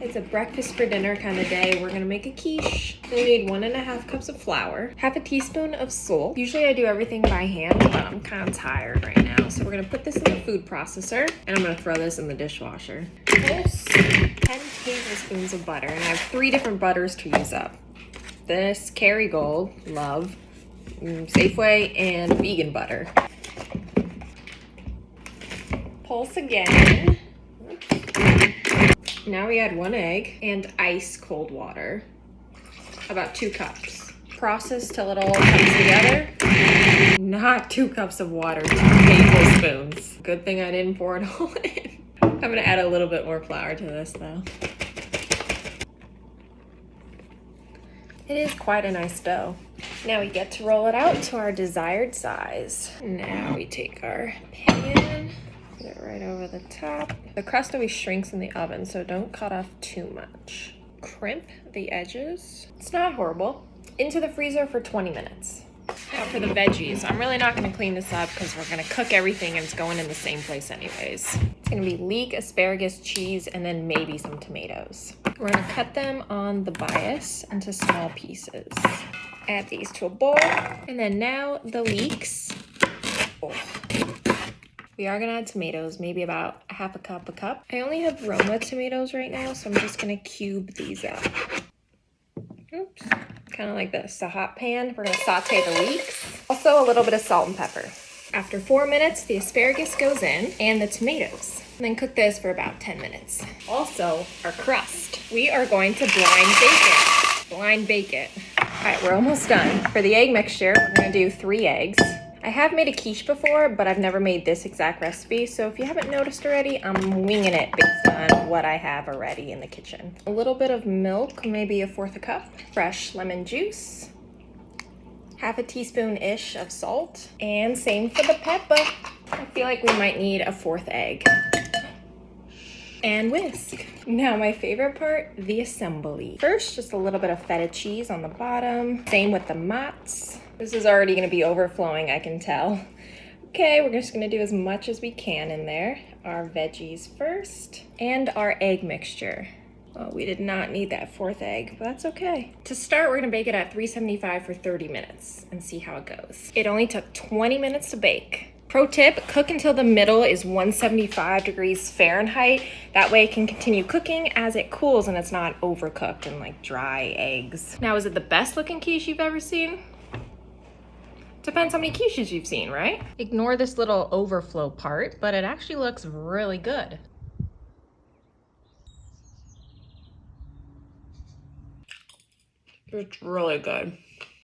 It's a breakfast for dinner kind of day. We're gonna make a quiche. We need 1.5 cups of flour, half a teaspoon of salt. Usually I do everything by hand, but I'm kind of tired right now. So we're gonna put this in the food processor and I'm gonna throw this in the dishwasher. Pulse 10 tablespoons of butter, and I have 3 different butters to use up. This Kerrygold, love, Safeway, and vegan butter. Pulse again. Now we add 1 egg and ice cold water, about 2 cups. Process till it all comes together. Not 2 cups of water, 2 tablespoons. Good thing I didn't pour it all in. I'm gonna add a little bit more flour to this though. It is quite a nice dough. Now we get to roll it out to our desired size. Now we take our pan, put it right over the top. The crust always shrinks in the oven, so don't cut off too much. Crimp the edges. It's not horrible. Into the freezer for 20 minutes. Now for the veggies. I'm really not gonna clean this up because we're gonna cook everything and it's going in the same place anyways. It's gonna be leek, asparagus, cheese, and then maybe some tomatoes. We're gonna cut them on the bias into small pieces. Add these to a bowl. And then now the leeks. Oh. We are gonna add tomatoes, maybe about half a cup. I only have Roma tomatoes right now, so I'm just gonna cube these up. Oops, kind of like this, a hot pan. We're gonna saute the leeks. Also a little bit of salt and pepper. After 4 minutes, the asparagus goes in and the tomatoes. And then cook this for about 10 minutes. Also, our crust. We are going to blind bake it. All right, we're almost done. For the egg mixture, we're gonna do 3 eggs. I have made a quiche before, but I've never made this exact recipe. So if you haven't noticed already, I'm winging it based on what I have already in the kitchen. A little bit of milk, maybe 1/4 cup. Fresh lemon juice. Half a teaspoon-ish of salt. And same for the pepper. I feel like we might need a 4th egg. And whisk. Now my favorite part, the assembly. First, just a little bit of feta cheese on the bottom. Same with the mozz. This is already gonna be overflowing, I can tell. Okay, we're just gonna do as much as we can in there. Our veggies first, and our egg mixture. Oh, we did not need that 4th egg, but that's okay. To start, we're gonna bake it at 375 for 30 minutes and see how it goes. It only took 20 minutes to bake. Pro tip, cook until the middle is 175 degrees Fahrenheit. That way it can continue cooking as it cools and it's not overcooked and like dry eggs. Now, is it the best looking quiche you've ever seen? Depends how many quiches you've seen, right? Ignore this little overflow part, but it actually looks really good. It's really good.